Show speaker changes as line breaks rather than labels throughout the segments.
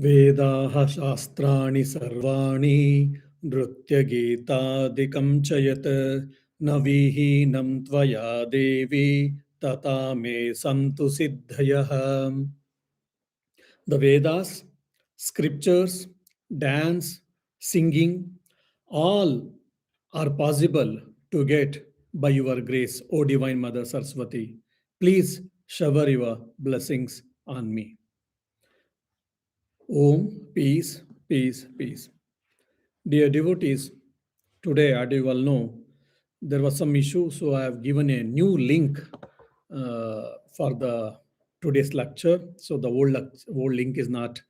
वेदाः शास्त्राणि सर्वाणि नृत्यगीतादिकं च यत् न विहीनं त्वया देवी तथा मे सन्तु सिद्धयः. The Vedas, scriptures, dance, singing, all are possible to get by your grace, O Divine Mother Saraswati. Please shower your blessings on me. Om, peace, peace, peace. Dear devotees, today, as you all know, there was some issue, so I have given a new link for the today's lecture. So the old link is not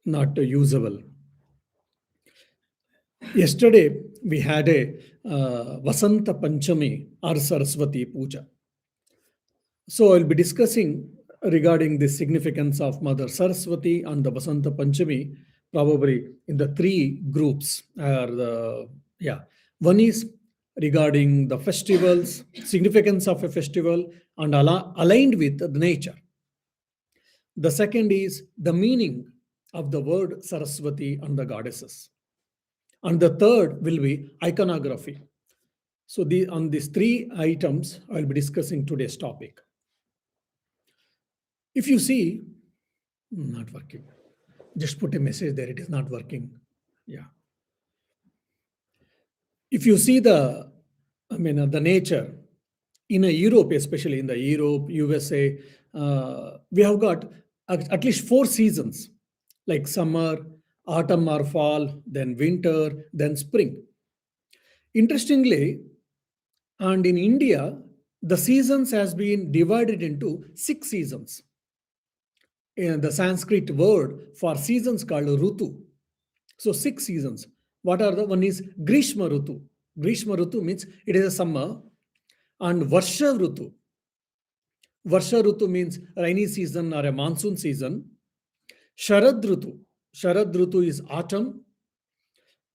not usable. Yesterday, we had a Vasanta Panchami or Saraswati Puja. So I'll be discussing regarding the significance of Mother Saraswati and the Vasanta Panchami, probably in the three groups. One is regarding the festivals, significance of a festival, and aligned with the nature. The second is the meaning of the word Saraswati and the goddesses. And the third will be iconography. So on these three items, I'll be discussing today's topic. If you see, not working. Just put a message there, it is not working. Yeah. If you see the nature in Europe, especially in the Europe, USA, we have got at least 4 seasons, like summer, autumn or fall, then winter, then spring. Interestingly, and in India, the seasons has been divided into 6 seasons. And the Sanskrit word for seasons called Rutu. So 6 seasons. What are the? One is Grishma Rutu. Grishma Rutu means it is a summer. And Varsha Rutu. Varsha Rutu means rainy season or a monsoon season. Sharad Rutu. Sharad Rutu is autumn.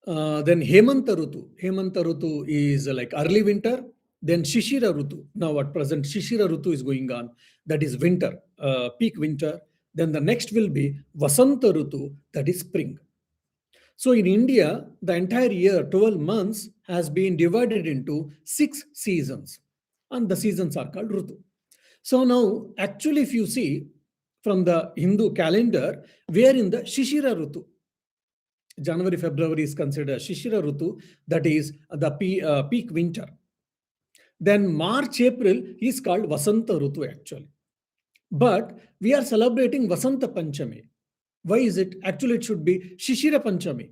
Then Hemanta Rutu. Hemanta Rutu is like early winter. Then Shishira Rutu. Now at present Shishira Rutu is going on. That is winter, peak winter. Then the next will be Vasanta Rutu, that is spring. So in India, the entire year, 12 months, has been divided into 6 seasons. And the seasons are called Rutu. So now, actually, if you see from the Hindu calendar, we are in the Shishira Rutu. January, February is considered Shishira Rutu, that is the peak winter. Then March, April is called Vasanta Rutu actually. But we are celebrating Vasanta Panchami. Why is it? Actually, it should be Shishira Panchami.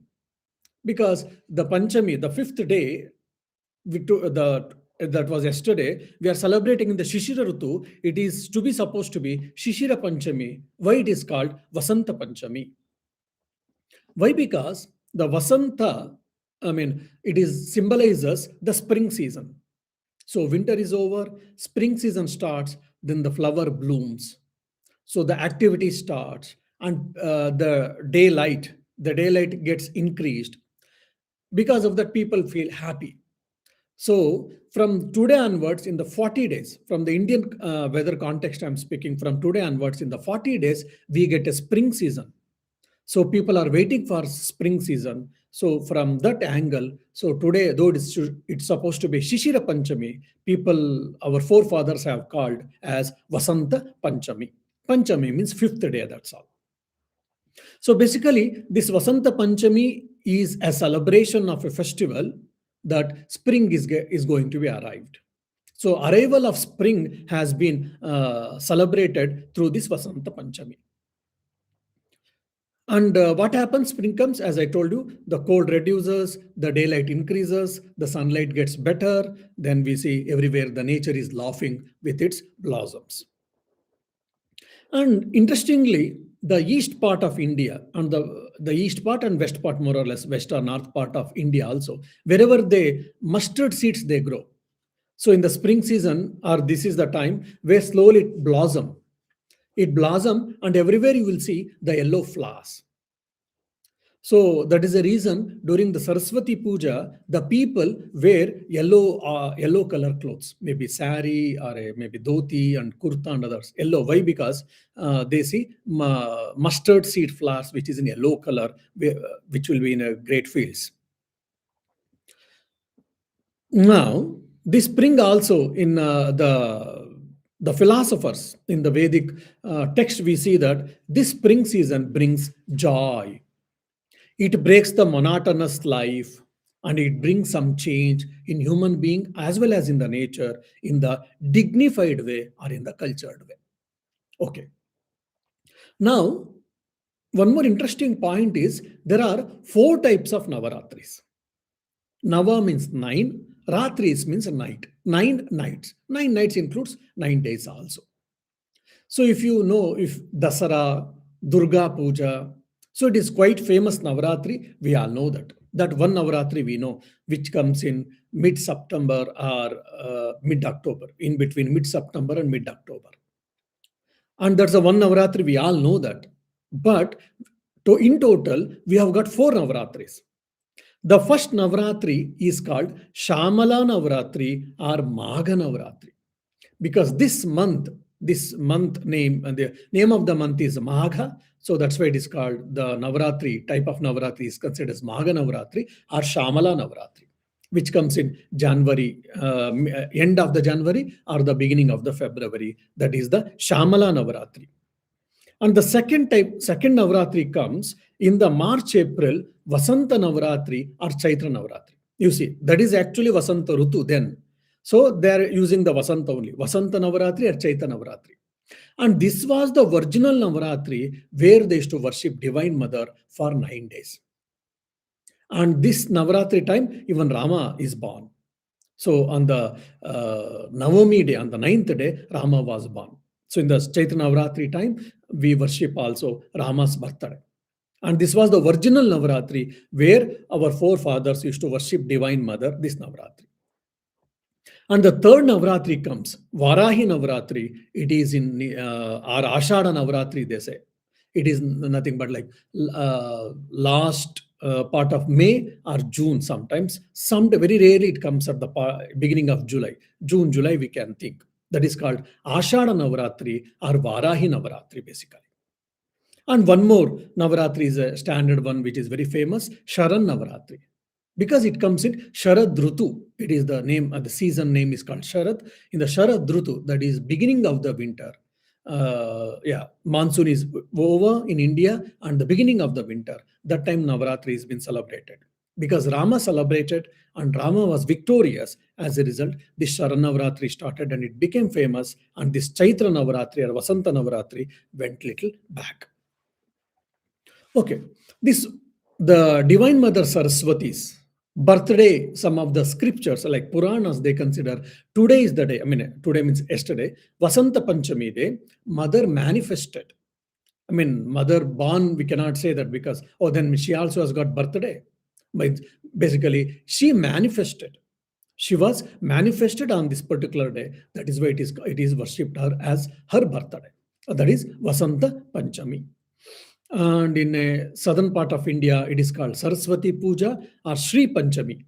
Because the Panchami, the 5th day, that was yesterday, we are celebrating in the Shishira Rutu. It is to be supposed to be Shishira Panchami. Why it is called Vasanta Panchami? Why? Because the Vasanta, it is symbolizes the spring season. So winter is over, spring season starts, then the flower blooms. So the activity starts and the daylight gets increased. Because of that, people feel happy. So from today onwards, in the 40 days, from the Indian weather context I'm speaking, from today onwards, in the 40 days, we get a spring season. So people are waiting for spring season. So from that angle, so today, though it's supposed to be Shishira Panchami, our forefathers have called as Vasanta Panchami. Panchami means 5th day, that's all. So basically, this Vasanta Panchami is a celebration of a festival that spring is going to be arrived. So arrival of spring has been celebrated through this Vasanta Panchami. And what happens? Spring comes, as I told you, the cold reduces, the daylight increases, the sunlight gets better. Then we see everywhere the nature is laughing with its blossoms. And interestingly, the east part of India and the east part and west part, more or less, west or north part of India also, wherever mustard seeds they grow. So in the spring season, or this is the time where slowly it blossom. It blossom and everywhere you will see the yellow flowers. So that is the reason during the Saraswati Puja, the people wear yellow color clothes, maybe sari or maybe dhoti and kurta and others. Yellow. Why? Because they see mustard seed flowers, which is in yellow color, which will be in a great fields. Now, this spring also in the philosophers in the Vedic text, we see that this spring season brings joy. It breaks the monotonous life and it brings some change in human being as well as in the nature in the dignified way or in the cultured way. Okay. Now, one more interesting point is there are four types of Navaratris. Nava means nine, Ratris means night, 9 nights. 9 nights includes 9 days also. So if you know, if Dasara, Durga Puja, so it is quite famous Navaratri, we all know that. That one Navaratri we know, which comes in mid-September or mid-October, in between mid-September and mid-October. And that's the one Navaratri, we all know that. But in total, we have got four Navaratris. The first Navaratri is called Shamala Navaratri or Magha Navaratri. Because this month name, and the name of the month is Magha, so that's why it is called the Navaratri, type of Navaratri is considered as Magha Navaratri or Shamala Navaratri, which comes in January, end of the January or the beginning of the February. That is the Shamala Navaratri. And the second Navaratri comes in the March, April, Vasanta Navaratri or Chaitra Navaratri. You see, that is actually Vasanta Rutu then. So they are using the Vasanta only, Vasanta Navaratri or Chaitra Navaratri. And this was the original Navaratri where they used to worship Divine Mother for 9 days. And this Navaratri time, even Rama is born. So on the Navami day, on the 9th day, Rama was born. So in the Chaitra Navaratri time, we worship also Rama's birthday. And this was the original Navaratri where our forefathers used to worship Divine Mother, this Navaratri. And the third Navaratri comes, Varahi Navaratri. It is in our Ashada Navaratri, they say. It is nothing but like last part of May or June sometimes. Very rarely it comes at the beginning of July. June, July we can think. That is called Ashada Navaratri or Varahi Navaratri basically. And one more Navaratri is a standard one which is very famous, Sharan Navaratri. Because it comes in Sharad Rutu. It is the name, the season name is called Sharad. In the Sharad Rutu, that is beginning of the winter. Monsoon is over in India and the beginning of the winter. That time Navaratri has been celebrated. Because Rama celebrated and Rama was victorious. As a result, this Sharan Navaratri started and it became famous. And this Chaitra Navaratri or Vasanta Navaratri went little back. Okay, the Divine Mother Saraswati's birthday, some of the scriptures like Puranas, they consider today is the day. I mean, today means yesterday. Vasanta Panchami day, Mother manifested. I mean, Mother born, we cannot say that because, then she also has got birthday. But basically, she manifested. She was manifested on this particular day. That is why it is worshipped her as her birthday. That is Vasanta Panchami. And in a southern part of India, it is called Saraswati Puja or Sri Panchami.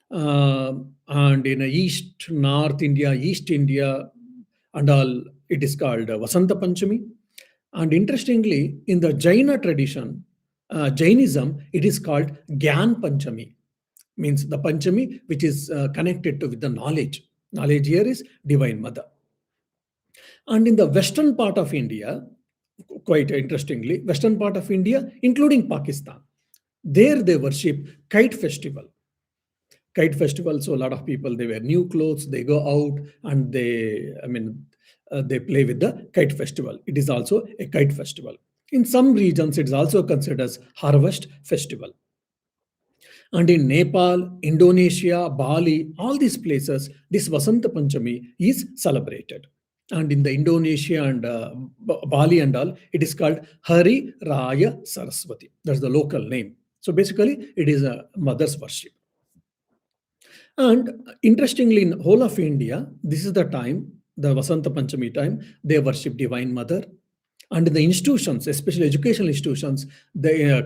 And in North India, East India, and all, it is called Vasanta Panchami. And interestingly, in the Jaina tradition, Jainism, it is called Gyan Panchami. Means the Panchami which is connected with the knowledge. Knowledge here is Divine Mother. And in the western part of India, quite interestingly, western part of India, including Pakistan, there they worship Kite Festival. Kite Festival, so a lot of people, they wear new clothes, they go out and they play with the Kite Festival. It is also a Kite Festival. In some regions, it is also considered as Harvest Festival. And in Nepal, Indonesia, Bali, all these places, this Vasanta Panchami is celebrated. And in the Indonesia and Bali and all, it is called Hari Raya Saraswati. That's the local name. So basically, it is a mother's worship. And interestingly, in whole of India, this is the time, the Vasanta Panchami time, they worship Divine Mother. And in the institutions, especially educational institutions, they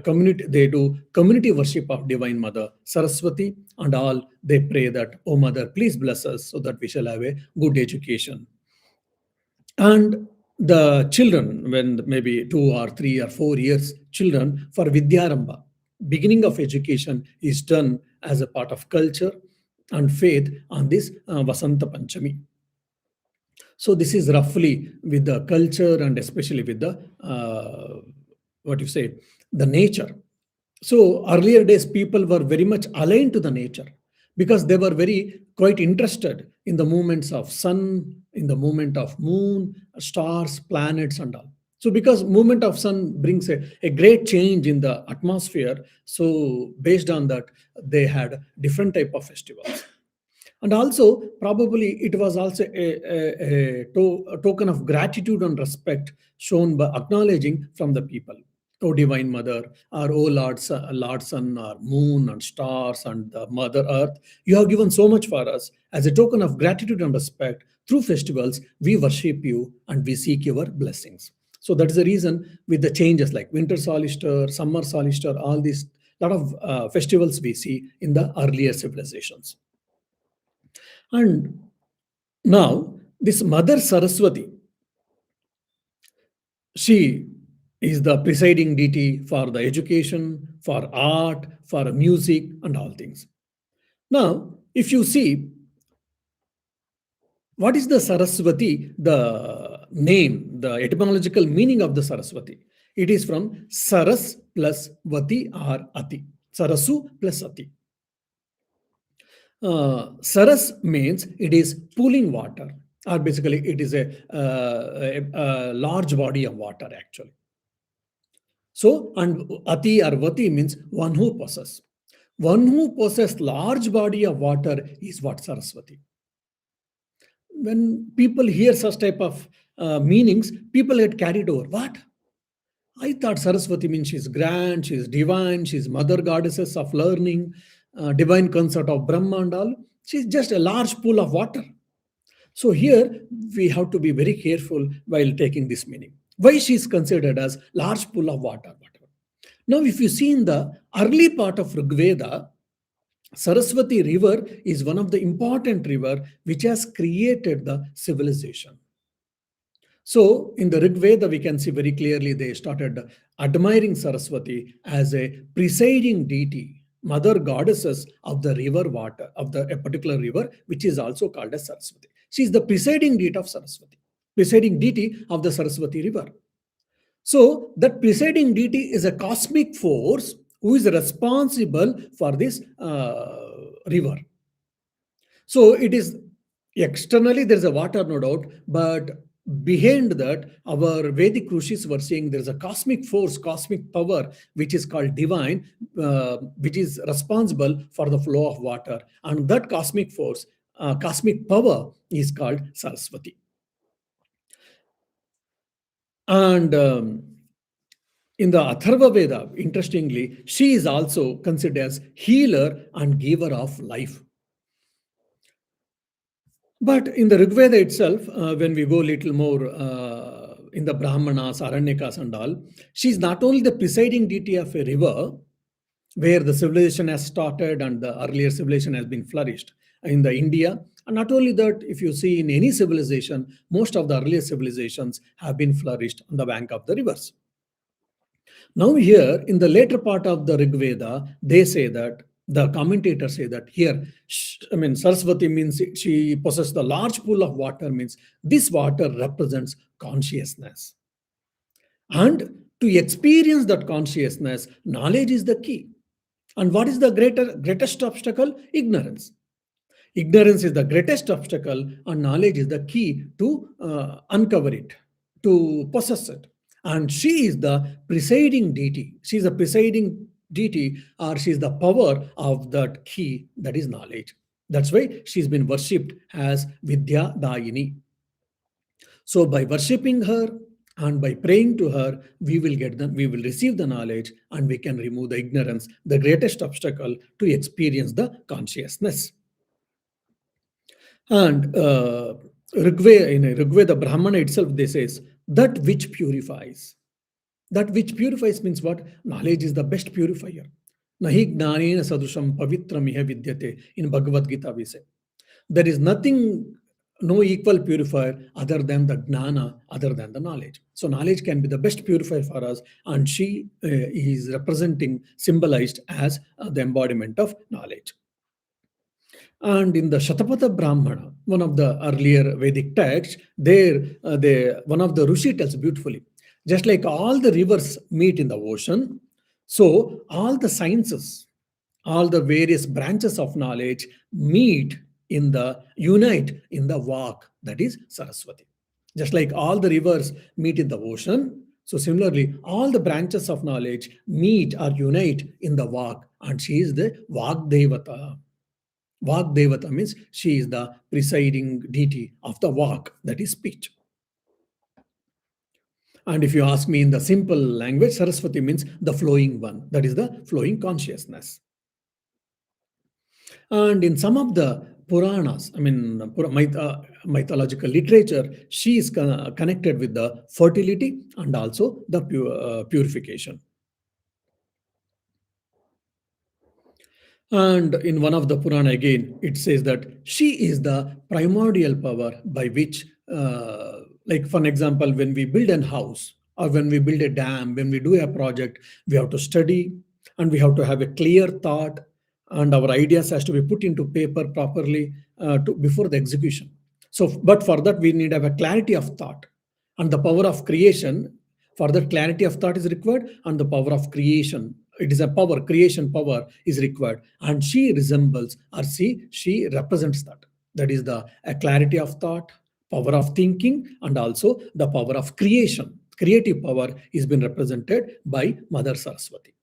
do community worship of Divine Mother Saraswati, and all they pray that, "Oh Mother, please bless us so that we shall have a good education." And the children, when maybe 2 or 3 or 4 years children, for Vidyaramba, beginning of education is done as a part of culture and faith on this Vasanta Panchami. So this is roughly with the culture and especially with the what you say, the nature. So earlier days, people were very much aligned to the nature because they were very quite interested in the movements of sun, in the movement of moon, stars, planets, and all. So because movement of sun brings a great change in the atmosphere, so based on that, they had different type of festivals. And also probably it was also a token of gratitude and respect shown by acknowledging from the people. O Divine Mother, or O Lord Sun, or Moon, and stars, and the Mother Earth, you have given so much for us. As a token of gratitude and respect, through festivals, we worship you and we seek your blessings. So that is the reason with the changes like winter solstice, summer solstice, all these lot of festivals we see in the earlier civilizations. And now, this Mother Saraswati, she is the presiding deity for the education, for art, for music, and all things. Now, if you see, what is the Saraswati, the name, the etymological meaning of the Saraswati? It is from Saras plus Vati or Ati. Sarasu plus Ati. Saras means it is pooling water, or basically it is a large body of water actually. So, and Ati or Vati means one who possesses. One who possesses large body of water is what Saraswati. When people hear such type of meanings, people get carried over. What? I thought Saraswati means she's grand, she's divine, she's mother goddesses of learning, divine consort of Brahma and all. She's just a large pool of water. So here we have to be very careful while taking this meaning. Why she is considered as large pool of water, whatever. Now, if you see in the early part of Rig Veda, Saraswati river is one of the important river which has created the civilization. So in the Rig Veda, we can see very clearly they started admiring Saraswati as a presiding deity, mother goddesses of the river water, of a particular river, which is also called as Saraswati. She is the presiding deity of Saraswati, presiding deity of the Saraswati river. So that presiding deity is a cosmic force who is responsible for this river. So it is externally there is a water, no doubt, but behind that, our Vedic rishis were saying there is a cosmic force, cosmic power, which is called divine, which is responsible for the flow of water. And that cosmic force, cosmic power is called Saraswati. And in the Atharva Veda, interestingly, she is also considered as healer and giver of life. But in the Rig Veda itself, when we go a little more in the Brahmanas, Aranyakas, and all, she is not only the presiding deity of a river where the civilization has started and the earlier civilization has been flourished in the India. And not only that, if you see in any civilization, most of the earlier civilizations have been flourished on the bank of the rivers. Now here, in the later part of the Rig Veda, they say that, the commentators say that here, Saraswati means she possesses the large pool of water, means this water represents consciousness. And to experience that consciousness, knowledge is the key. And what is the greatest obstacle? Ignorance. Ignorance is the greatest obstacle, and knowledge is the key to uncover it, to possess it. And she is the presiding deity. She is the presiding deity, or she is the power of that key, that is knowledge. That's why she's been worshipped as Vidya Dayini. So by worshipping her and by praying to her, we will receive the knowledge, and we can remove the ignorance, the greatest obstacle to experience the consciousness. And in Rigveda, Brahmana itself, they says that which purifies. That which purifies means what? Knowledge is the best purifier. Nahi gnanena sadusham pavitram iha vidyate. In Bhagavad Gita we say there is nothing, no equal purifier other than the gnana, other than the knowledge. So knowledge can be the best purifier for us, and she is representing, symbolized as the embodiment of knowledge. And in the Shatapatha Brahmana, one of the earlier Vedic texts, there one of the Rishi tells beautifully, just like all the rivers meet in the ocean, so all the sciences, all the various branches of knowledge meet in the unite in the Vak, that is Saraswati. Just like all the rivers meet in the ocean, so similarly, all the branches of knowledge meet or unite in the Vak, and she is the Vak Devata means she is the presiding deity of the Vak, that is speech. And if you ask me in the simple language, Saraswati means the flowing one, that is the flowing consciousness. And in some of the Puranas, I mean, mythological literature, she is connected with the fertility and also the purification. And in one of the Purana again, it says that she is the primordial power by which, like for an example, when we build a house or when we build a dam, when we do a project, we have to study and we have to have a clear thought, and our ideas has to be put into paper properly before the execution. So, but for that we need to have a clarity of thought, and the power of creation. For that, clarity of thought is required, and the power of creation, it is a power, creation power is required, and she resembles, or she represents that. That is the clarity of thought, power of thinking, and also the power of creation. Creative power is been represented by Mother Saraswati.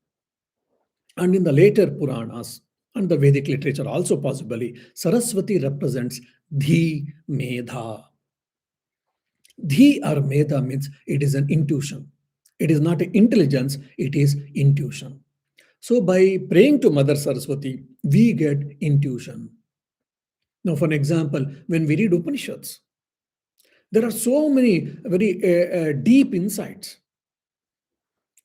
And in the later Puranas and the Vedic literature also possibly, Saraswati represents the Medha. Dhi or Medha means it is an intuition. It is not intelligence, it is intuition. So by praying to Mother Saraswati, we get intuition. Now, for an example, when we read Upanishads, there are so many very deep insights.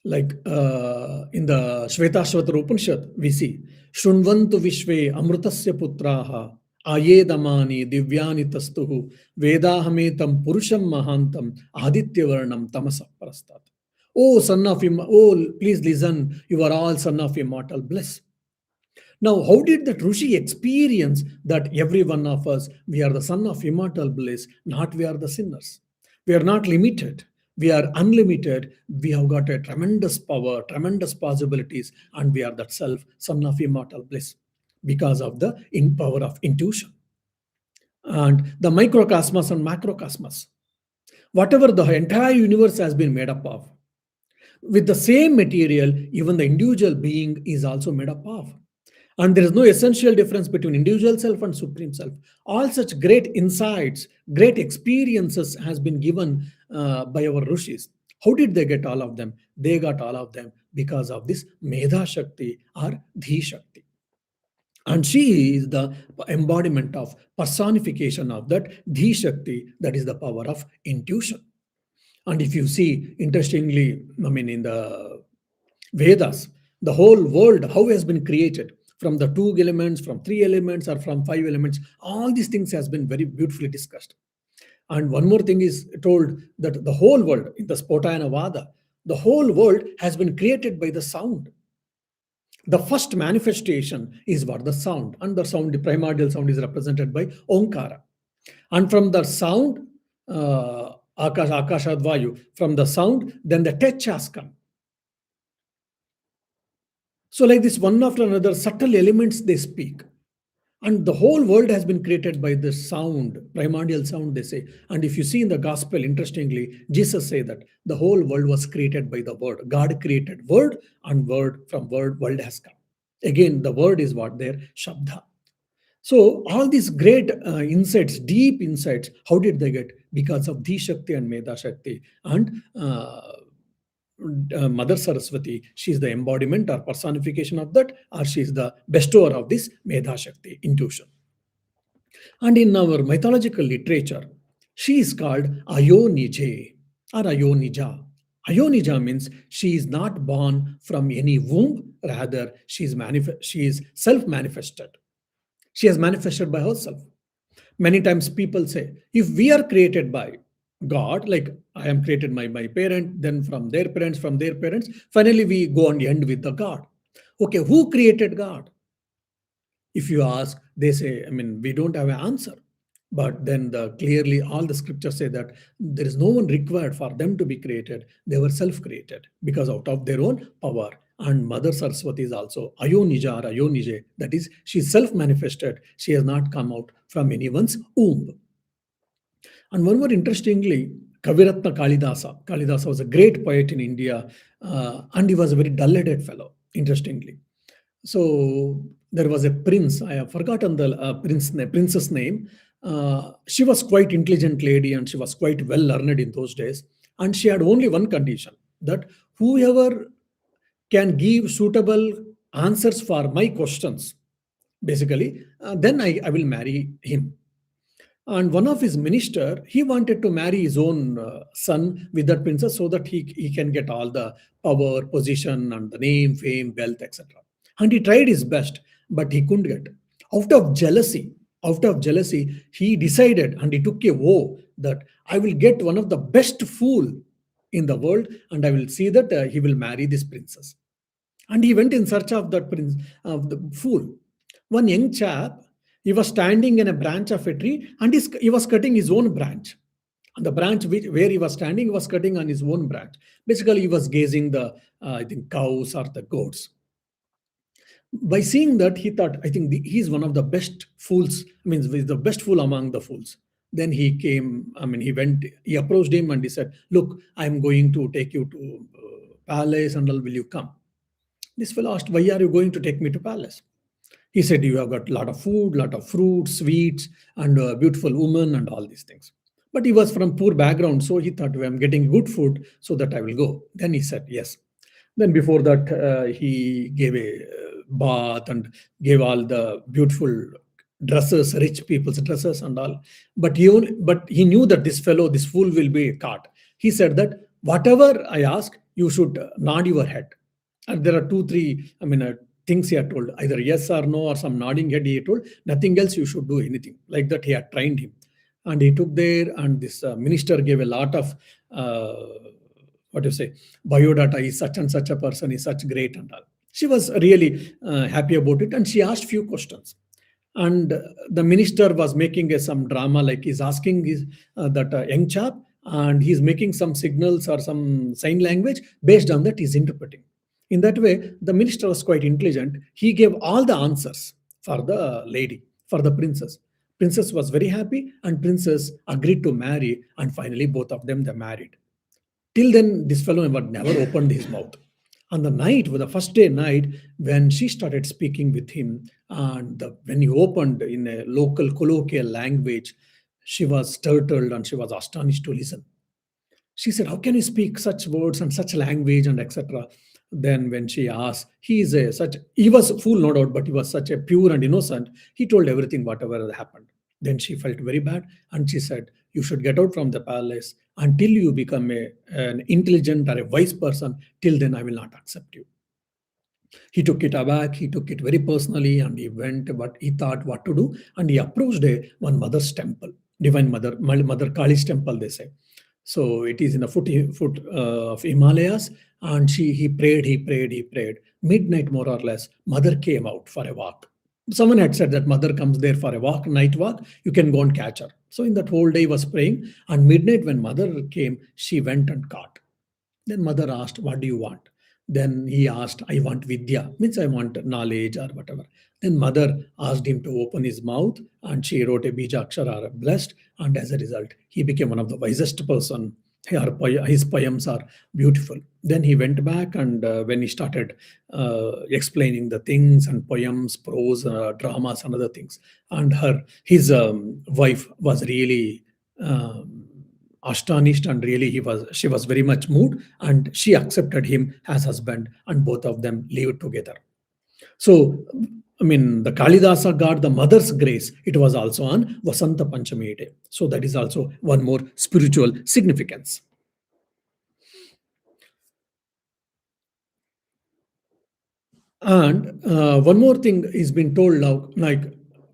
Like in the Shvetashvatara Upanishad, we see Shunvantu Vishve Amrutasya Putraha Ayedamani Divyani Tastuhu Vedahametam Purusham Mahantam Aditya Varnam Tamasa Parastat. Oh, son of oh, please listen, you are all son of immortal bliss. Now, how did that Rishi experience that every one of us, we are the son of immortal bliss, not we are the sinners? We are not limited. We are unlimited. We have got a tremendous power, tremendous possibilities, and we are that self, son of immortal bliss, because of the power of intuition. And the microcosmos and macrocosmos, whatever the entire universe has been made up of, with the same material, even the individual being is also made up of. And there is no essential difference between individual self and supreme self. All such great insights, great experiences has been given by our rishis. How did they get all of them? They got all of them because of this Medha Shakti or Dhi Shakti. And she is the embodiment of personification of that Dhi Shakti, that is the power of intuition. And if you see, interestingly, I mean, in the Vedas, the whole world, how has been created from the two elements, from three elements, or from five elements, all these things has been very beautifully discussed. And one more thing is told that the whole world, in the Spotayana Vada, the whole world has been created by the sound. The first manifestation is what? The sound. And the sound, the primordial sound, is represented by Omkara. And from the sound, Akashad Vayu, from the sound, then the touch has come. So like this, one after another, subtle elements they speak. And the whole world has been created by this sound, primordial sound, they say. And if you see in the gospel, interestingly, Jesus say that the whole world was created by the word. God created word, and word, from word, world has come. Again, the word is what? There, Shabda. So all these great insights, deep insights, how did they get? Because of Dhi Shakti and Medha Shakti. And Mother Saraswati, she is the embodiment or personification of that, or she is the bestower of this Medha Shakti, intuition. And in our mythological literature, she is called Ayonije. or Ayonija. Ayonija means she is not born from any womb, rather, she is self manifested. She has manifested by herself. Many times people say, if we are created by God, like I am created by my parent, then from their parents, finally we go and end with the God. Okay, who created God? If you ask, they say, I mean, we don't have an answer. But then clearly all the scriptures say that there is no one required for them to be created. They were self-created because out of their own power. And Mother Saraswati is also Ayonija or Ayonije. That is, she is self-manifested. She has not come out from anyone's womb. And one more interestingly, Kaviratna Kalidasa. Kalidasa was a great poet in India, and he was a very dull-headed fellow, interestingly. So there was a prince. I have forgotten the princess name. She was quite intelligent lady, and she was quite well learned in those days. And she had only one condition, that whoever can give suitable answers for my questions, basically, then I will marry him. And one of his minister, he wanted to marry his own son with that princess so that he can get all the power, position, and the name, fame, wealth, etc. And he tried his best, but he couldn't get. Out of jealousy, he decided and he took a vow that I will get one of the best fool in the world, and I will see that he will marry this princess. And he went in search of that prince, of the fool. One young chap, he was standing in a branch of a tree, and he was cutting his own branch. And the branch where he was standing, he was cutting on his own branch. Basically, he was gazing the, I think, cows or the goats. By seeing that, he thought, I think he's one of the best fools, I mean, he's the best fool among the fools. Then he came, I mean, he approached him and he said, look, I'm going to take you to palace and all, will you come? This fellow asked, why are you going to take me to palace? He said, you have got a lot of food, lot of fruits, sweets, and a beautiful woman and all these things. But he was from poor background, so he thought, well, I'm getting good food, so that I will go. Then he said, yes. Then before that, he gave a bath and gave all the beautiful dresses, rich people's dresses and all. But he knew that this fellow, this fool will be caught. He said that whatever I ask, you should nod your head. And there are two, three, I mean, things he had told, either yes or no or some nodding head he had told, nothing else you should do anything. Like that he had trained him. And he took there, and this minister gave a lot of, what you say, biodata, is such and such a person, is such great and all. She was really happy about it, and she asked few questions. And the minister was making some drama, like he's asking that young chap, and he's making some signals or some sign language. Based on that, he's interpreting. In that way, the minister was quite intelligent. He gave all the answers for the lady, for the princess. Princess was very happy, and princess agreed to marry, and finally both of them they married. Till then, this fellow never opened his mouth. On the night, the first day night, when she started speaking with him, and when he opened in a local colloquial language, she was startled and she was astonished to listen. She said, how can you speak such words and such language and etc.? Then when she asked, he was a fool, no doubt, but he was such a pure and innocent. He told everything, whatever had happened. Then she felt very bad, and she said, you should get out from the palace until you become an intelligent or a wise person. Till then, I will not accept you. He took it aback, he took it very personally, and he went, but he thought what to do. And he approached one mother's temple, Divine Mother, Mother Kali's temple, they say. So it is in the foot of Himalayas, and he prayed. Midnight, more or less, mother came out for a walk. Someone had said that mother comes there for a walk, night walk, you can go and catch her. So in that whole day he was praying, and midnight when mother came, she went and caught. Then mother asked, what do you want? Then he asked, I want vidya, means I want knowledge or whatever. Then mother asked him to open his mouth, and she wrote a bija akshara, blessed, and as a result, he became one of the wisest person. His poems are beautiful. Then he went back, and when he started explaining the things and poems, prose, dramas, and other things, and his wife was really astonished, and really she was very much moved, and she accepted him as husband, and both of them lived together. So, I mean, the Kalidasa got the mother's grace. It was also on Vasanta Panchami day. So that is also one more spiritual significance. And one more thing is been told now, like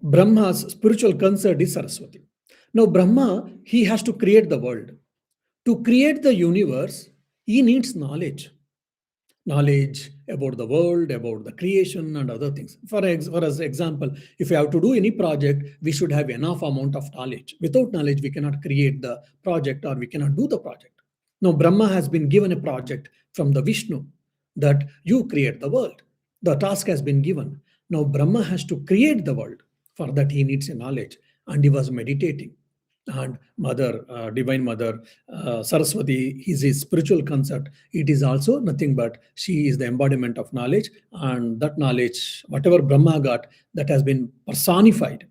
Brahma's spiritual concert is Saraswati. Now, Brahma, he has to create the world. To create the universe, he needs knowledge about the world, about the creation, and other things. For as example, if we have to do any project, we should have enough amount of knowledge. Without knowledge, we cannot create the project or we cannot do the project. Now, Brahma has been given a project from the Vishnu that you create the world. The task has been given. Now, Brahma has to create the world. For that, he needs a knowledge, and he was meditating. And Mother, Divine Mother, Saraswati is his spiritual concept. It is also nothing but she is the embodiment of knowledge, and that knowledge, whatever Brahma got, that has been personified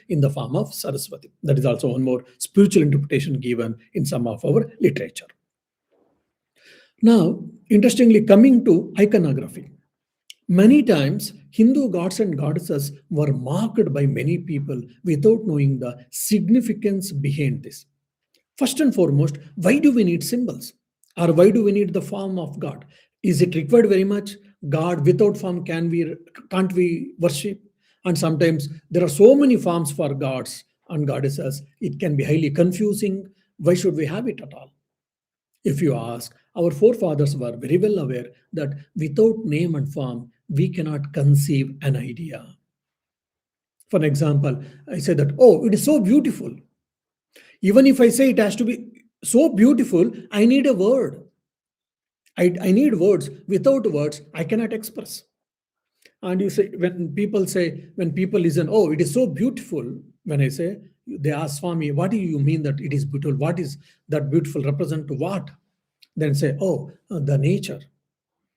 in the form of Saraswati. That is also one more spiritual interpretation given in some of our literature. Now, interestingly, coming to iconography. Many times, Hindu gods and goddesses were mocked by many people without knowing the significance behind this. First and foremost, why do we need symbols? Or why do we need the form of God? Is it required very much? God without form can't we worship? And sometimes there are so many forms for gods and goddesses, it can be highly confusing. Why should we have it at all? If you ask, our forefathers were very well aware that without name and form, we cannot conceive an idea. For example, I say that, oh, it is so beautiful. Even if I say it has to be so beautiful, I need a word. I need words. Without words, I cannot express. And you say, when people listen, oh, it is so beautiful. When I say, they ask Swami, what do you mean that it is beautiful? What is that beautiful represent to what? Then say, oh, the nature,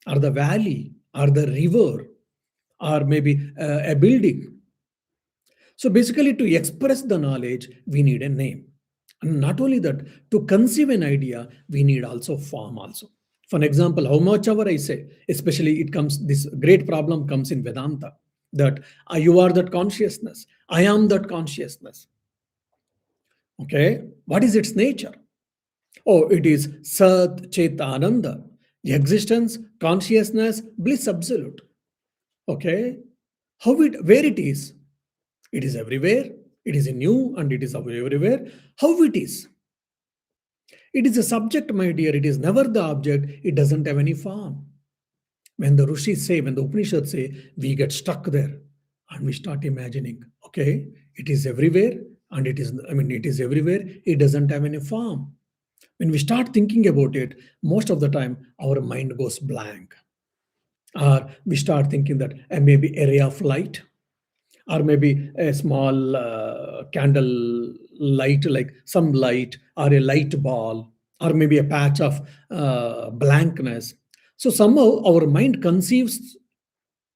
or the valley, or the river, or maybe a building. So basically, to express the knowledge, we need a name. And not only that, to conceive an idea, we need also form also. For an example, how much ever I say, especially this great problem comes in Vedanta, that you are that consciousness, I am that consciousness. Okay, what is its nature? Oh, it is Sat Chit Ananda, existence, consciousness, bliss absolute. Okay, where it is? It is everywhere. It is in you and it is everywhere. How it is? It is a subject, my dear. It is never the object. It doesn't have any form. When the Rishis say, when the Upanishads say, we get stuck there and we start imagining, okay, it is everywhere and it is everywhere. It doesn't have any form. When we start thinking about it, most of the time our mind goes blank. Or we start thinking that maybe a ray of light, or maybe a small candle light, like some light, or a light ball, or maybe a patch of blankness. So somehow our mind conceives,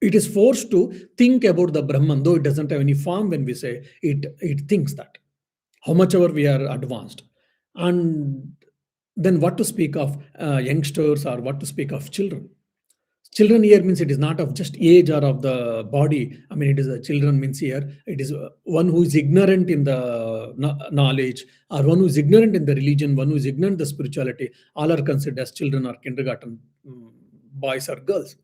it is forced to think about the Brahman, though it doesn't have any form. When we say it thinks that, how much ever we are advanced. And then what to speak of youngsters, or what to speak of children? Children here means it is not of just age or of the body. It is a children means here it is one who is ignorant in the knowledge, or one who is ignorant in the religion, one who is ignorant in the spirituality. All are considered as children or kindergarten boys or girls.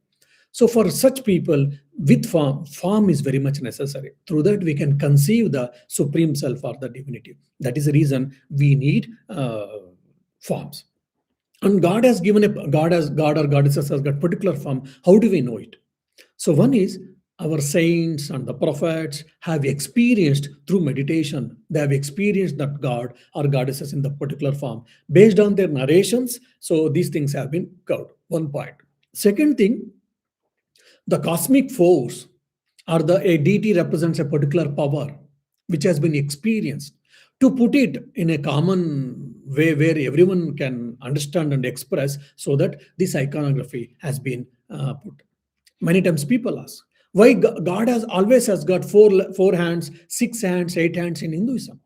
So for such people, with form is very much necessary. Through that, we can conceive the supreme self or the divinity. That is the reason we need forms. And God has given God or goddesses has got particular form. How do we know it? So one is, our saints and the prophets have experienced through meditation. They have experienced that God or goddesses in the particular form based on their narrations. So these things have been covered. One point. Second thing, the cosmic force or a deity represents a particular power which has been experienced. To put it in a common way where everyone can understand and express, so that this iconography has been put. Many times people ask, why God has got four hands, 6 hands, 8 hands in Hinduism?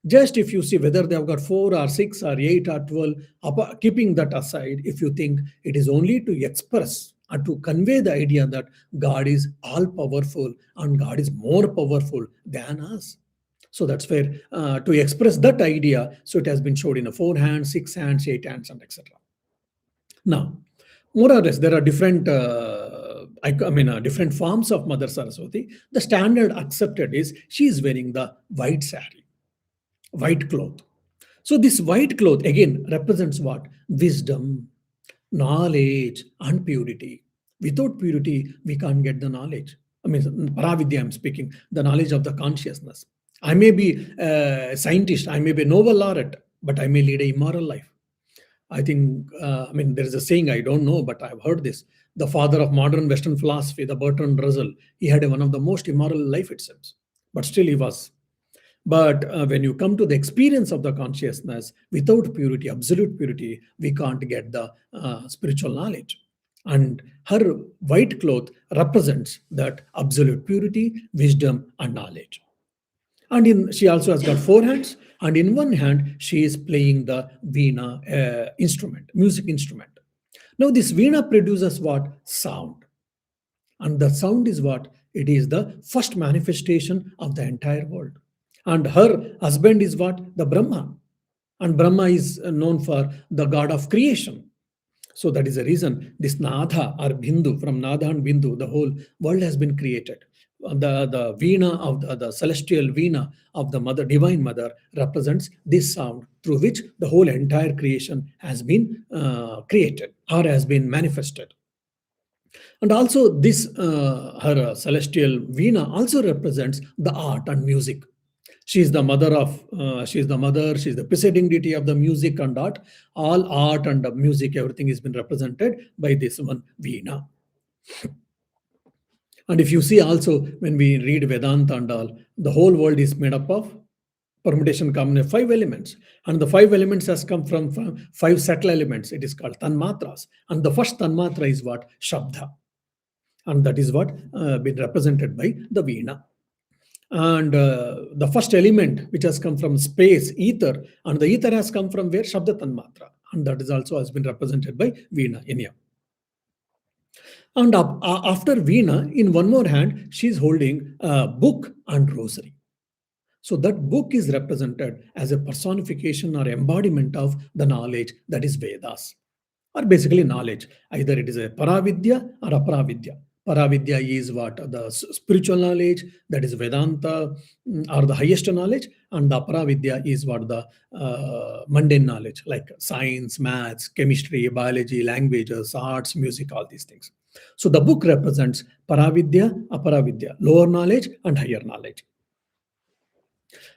Just if you see whether they have got 4 or 6 or 8 or 12, keeping that aside, if you think it is only to express or to convey the idea that God is all powerful and God is more powerful than us. So that's where to express that idea, so it has been showed in a 4 hands, 6 hands, 8 hands, and etc. Now, more or less, there are different different forms of Mother Saraswati, the standard accepted is she is wearing the white sari, white cloth. So this white cloth again represents what? Wisdom, knowledge, and purity. Without purity, we can't get the knowledge. Paravidya, I'm speaking, the knowledge of the consciousness. I may be a scientist, I may be a Nobel laureate, but I may lead a immoral life. I think, there is a saying, I don't know, but I've heard this. The father of modern Western philosophy, the Bertrand Russell, he had one of the most immoral life, it seems. But still, he was. But when you come to the experience of the consciousness, without purity, absolute purity, we can't get the spiritual knowledge. And her white cloth represents that absolute purity, wisdom, and knowledge. And she also has got four hands, and in one hand she is playing the veena instrument, music instrument. Now this veena produces what? Sound. And the sound is what? It is the first manifestation of the entire world. And her husband is what? The Brahma. And Brahma is known for the god of creation. So that is the reason this Nadha or Bindu, from Nadha and Bindu, the whole world has been created. The Veena of the celestial Veena of the Mother, Divine Mother, represents this sound through which the whole entire creation has been created or has been manifested. And also this, her celestial Veena also represents the art and music. She is the mother, she is the presiding deity of the music and art. All art and music, everything has been represented by this one Veena. And if you see also, when we read Vedanta and all, the whole world is made up of permutation common 5 elements. And the 5 elements has come from 5 subtle elements. It is called tanmatras. And the first tanmatra is what? Shabda. And that is what been represented by the Veena. And the first element which has come from space, ether, and the ether has come from where? Shabda Tanmatra. And that is also has been represented by Veena in here. And after Veena, in one more hand, she is holding a book and rosary. So that book is represented as a personification or embodiment of the knowledge that is Vedas, or basically knowledge. Either it is a Paravidya or Aparavidya. Paravidya is what? The spiritual knowledge, that is Vedanta, or the highest knowledge, and the Aparavidya is what? The mundane knowledge, like science, maths, chemistry, biology, languages, arts, music, all these things. So the book represents Paravidya, Aparavidya, lower knowledge and higher knowledge.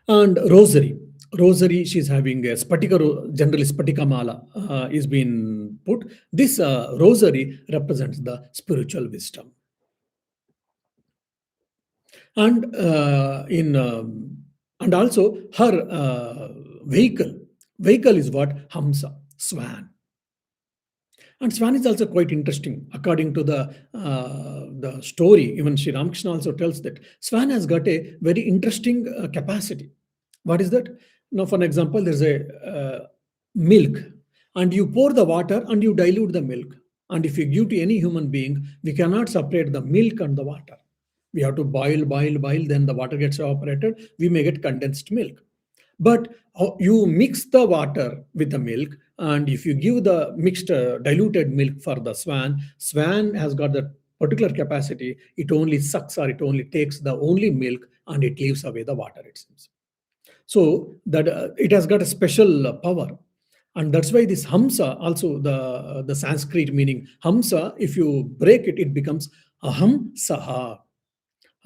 And rosary, she's having a spatika, generally spatika mala is being put. This rosary represents the spiritual wisdom. And and also her vehicle is what? Hamsa, swan. And swan is also quite interesting. According to the story, even Sri Ramakrishna also tells that swan has got a very interesting capacity. What is that? Now, for an example, there's a milk, and you pour the water and you dilute the milk. And if you give to any human being, we cannot separate the milk and the water. We have to boil, then the water gets evaporated. We may get condensed milk. But you mix the water with the milk, and if you give the mixed diluted milk for the swan has got that particular capacity. It only sucks, or it only takes the only milk, and it leaves away the water, it seems. So that it has got a special power. And that's why this hamsa, also the Sanskrit meaning hamsa, if you break it, it becomes aham saha.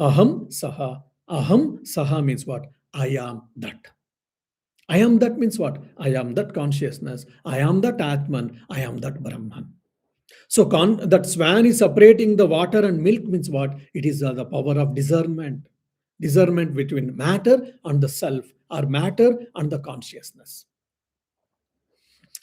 Aham saha. Aham saha means what? I am that. I am that means what? I am that consciousness. I am that Atman. I am that Brahman. So that swan is separating the water and milk means what? It is the power of discernment. Discernment between matter and the self, or matter and the consciousness.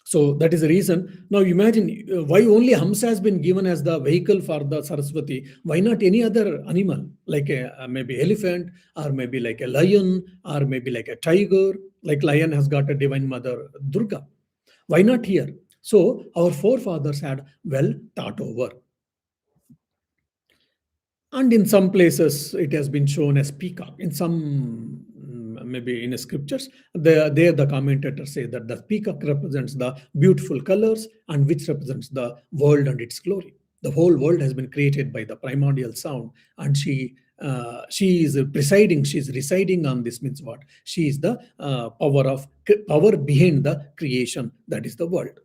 So that is the reason. Now imagine why only Hamsa has been given as the vehicle for the Saraswati. Why not any other animal, like maybe elephant, or maybe like a lion, or maybe like a tiger? Like lion has got a divine mother, Durga. Why not here? So our forefathers had well thought over. And in some places, it has been shown as peacock. In some, maybe in the scriptures, there the commentators say that the peacock represents the beautiful colors, and which represents the world and its glory. The whole world has been created by the primordial sound, and she is presiding. She is residing on this. Means what? She is the power behind the creation. That is the world.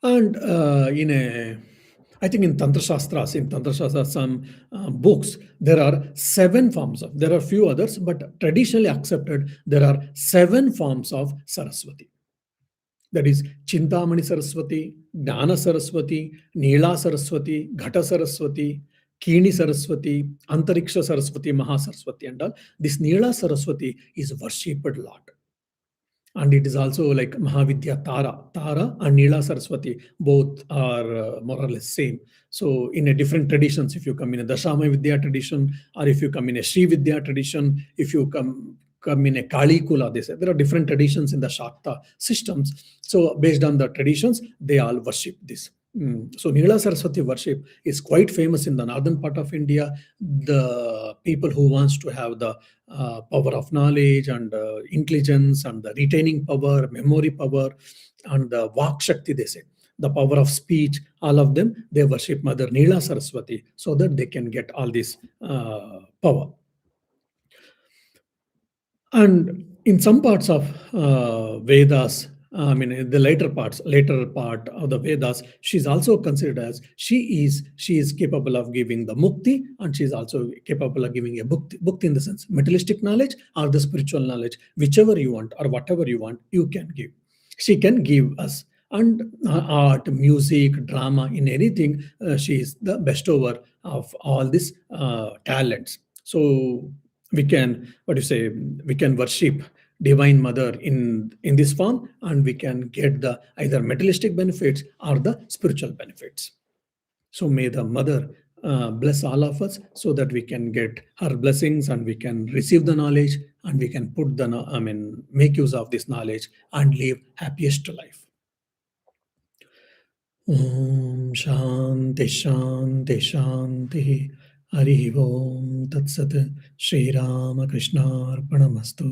And I think in Tantra Shastras, some books, there are seven forms of. There are few others, but traditionally accepted, there are seven forms of Saraswati. That is Chintamani Saraswati, Jnana Saraswati, Neela Saraswati, Ghata Saraswati, Kini Saraswati, Antariksha Saraswati, Maha Saraswati, and all. This Neela Saraswati is worshipped a lot. And it is also like Mahavidya Tara and Neela Saraswati, both are more or less same. So in a different traditions, if you come in a Dashama Vidya tradition, or if you come in a Sri Vidya tradition, if you come in a Kali Kula, they say there are different traditions in the Shakta systems. So based on the traditions, they all worship this. So Neela Saraswati worship is quite famous in the northern part of India. The people who wants to have the power of knowledge and intelligence and the retaining power, memory power, and the Vak Shakti, they say, the power of speech, all of them, they worship Mother Neela Saraswati so that they can get all this power. And in some parts of Vedas, I mean, the later part of the Vedas, she's also considered as she is capable of giving the mukti, and she is also capable of giving a bhukti in the sense materialistic knowledge or the spiritual knowledge, whichever you want or whatever you want, you can give. She can give us. And art, music, drama, in anything, she is the bestower of all these talents. So we can, what do you say, we can worship Divine Mother in this form, and we can get the either materialistic benefits or the spiritual benefits. So may the Mother bless all of us so that we can get her blessings and we can receive the knowledge and we can put make use of this knowledge and live happiest life. Om Shanti Shanti Shanti. Hari Om Tat Sat. Shri Rama Krishna Arpanamastu.